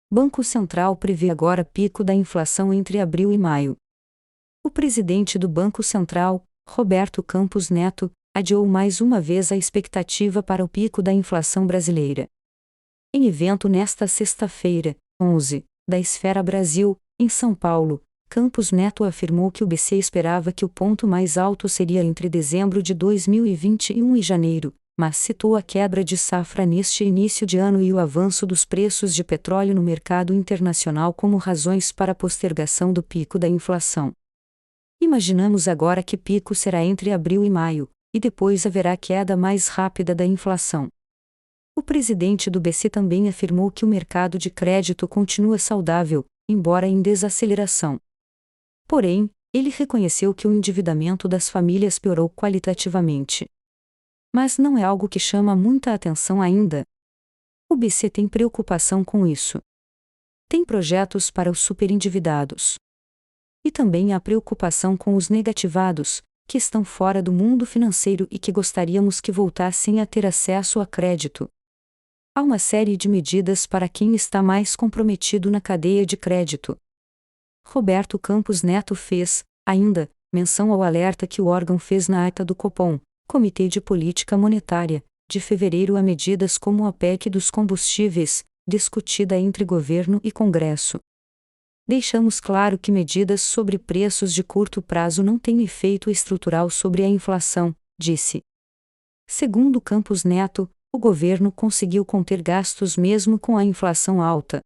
Banco Central prevê agora pico da inflação entre abril e maio. O presidente do Banco Central, Roberto Campos Neto, adiou mais uma vez a expectativa para o pico da inflação brasileira. Em evento nesta sexta-feira, 11, da Esfera Brasil, em São Paulo, Campos Neto afirmou que o BC esperava que o ponto mais alto seria entre dezembro de 2021 e janeiro, mas citou a quebra de safra neste início de ano e o avanço dos preços de petróleo no mercado internacional como razões para a postergação do pico da inflação. Imaginamos agora que pico será entre abril e maio, e depois haverá queda mais rápida da inflação. O presidente do BC também afirmou que o mercado de crédito continua saudável, embora em desaceleração. Porém, ele reconheceu que o endividamento das famílias piorou qualitativamente. Mas não é algo que chama muita atenção ainda. O BC tem preocupação com isso. Tem projetos para os superendividados. E também há preocupação com os negativados, que estão fora do mundo financeiro e que gostaríamos que voltassem a ter acesso a crédito. Há uma série de medidas para quem está mais comprometido na cadeia de crédito. Roberto Campos Neto fez, ainda, menção ao alerta que o órgão fez na ata do Copom, Comitê de Política Monetária, de fevereiro a medidas como a PEC dos combustíveis, discutida entre governo e Congresso. Deixamos claro que medidas sobre preços de curto prazo não têm efeito estrutural sobre a inflação, disse. Segundo Campos Neto, o governo conseguiu conter gastos mesmo com a inflação alta.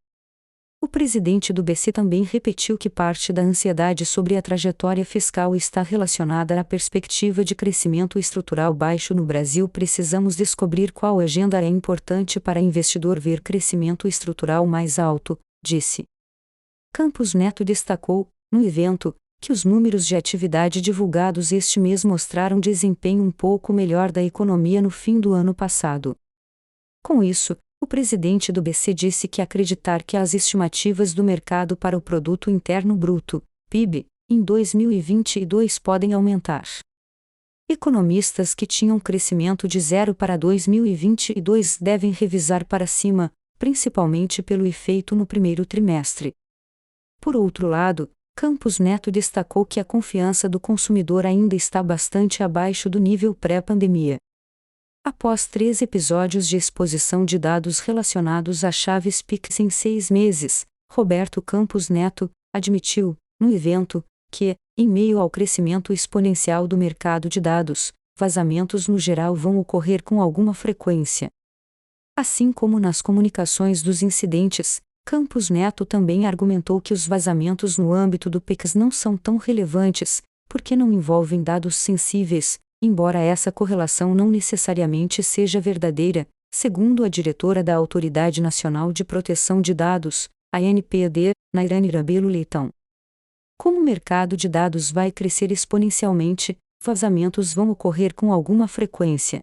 O presidente do BC também repetiu que parte da ansiedade sobre a trajetória fiscal está relacionada à perspectiva de crescimento estrutural baixo no Brasil. Precisamos descobrir qual agenda é importante para investidor ver crescimento estrutural mais alto, disse. Campos Neto destacou, no evento, que os números de atividade divulgados este mês mostraram desempenho um pouco melhor da economia no fim do ano passado. Com isso, o presidente do BC disse que acreditar que as estimativas do mercado para o Produto Interno Bruto, PIB, em 2022 podem aumentar. Economistas que tinham crescimento de 0 para 2022 devem revisar para cima, principalmente pelo efeito no primeiro trimestre. Por outro lado, Campos Neto destacou que a confiança do consumidor ainda está bastante abaixo do nível pré-pandemia. Após 3 episódios de exposição de dados relacionados a chaves PIX em 6 meses, Roberto Campos Neto admitiu, no evento, que, em meio ao crescimento exponencial do mercado de dados, vazamentos no geral vão ocorrer com alguma frequência. Assim como nas comunicações dos incidentes, Campos Neto também argumentou que os vazamentos no âmbito do PIX não são tão relevantes, porque não envolvem dados sensíveis, embora essa correlação não necessariamente seja verdadeira, segundo a diretora da Autoridade Nacional de Proteção de Dados, ANPD, Nairane Rabelo Leitão. Como o mercado de dados vai crescer exponencialmente, vazamentos vão ocorrer com alguma frequência.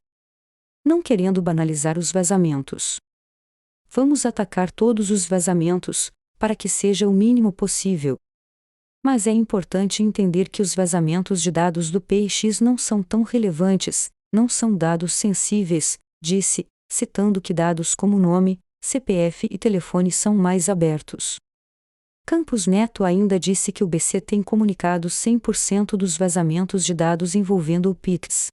Não querendo banalizar os vazamentos. Vamos atacar todos os vazamentos, para que seja o mínimo possível. Mas é importante entender que os vazamentos de dados do PIX não são tão relevantes, não são dados sensíveis, disse, citando que dados como nome, CPF e telefone são mais abertos. Campos Neto ainda disse que o BC tem comunicado 100% dos vazamentos de dados envolvendo o PIX.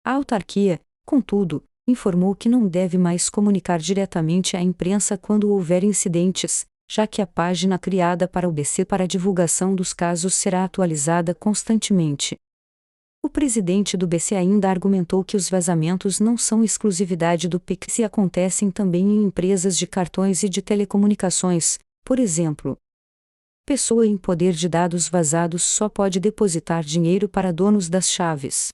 A autarquia, contudo, informou que não deve mais comunicar diretamente à imprensa quando houver incidentes, já que a página criada para o BC para a divulgação dos casos será atualizada constantemente. O presidente do BC ainda argumentou que os vazamentos não são exclusividade do PIX e acontecem também em empresas de cartões e de telecomunicações, por exemplo. Pessoa em poder de dados vazados só pode depositar dinheiro para donos das chaves.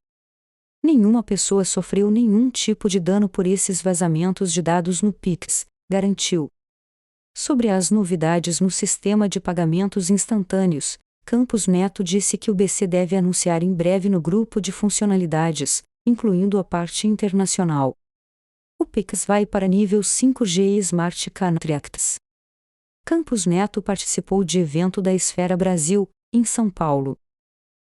Nenhuma pessoa sofreu nenhum tipo de dano por esses vazamentos de dados no PIX, garantiu. Sobre as novidades no sistema de pagamentos instantâneos, Campos Neto disse que o BC deve anunciar em breve no grupo de funcionalidades, incluindo a parte internacional. O PIX vai para nível 5G Smart Contracts. Campos Neto participou de evento da Esfera Brasil, em São Paulo.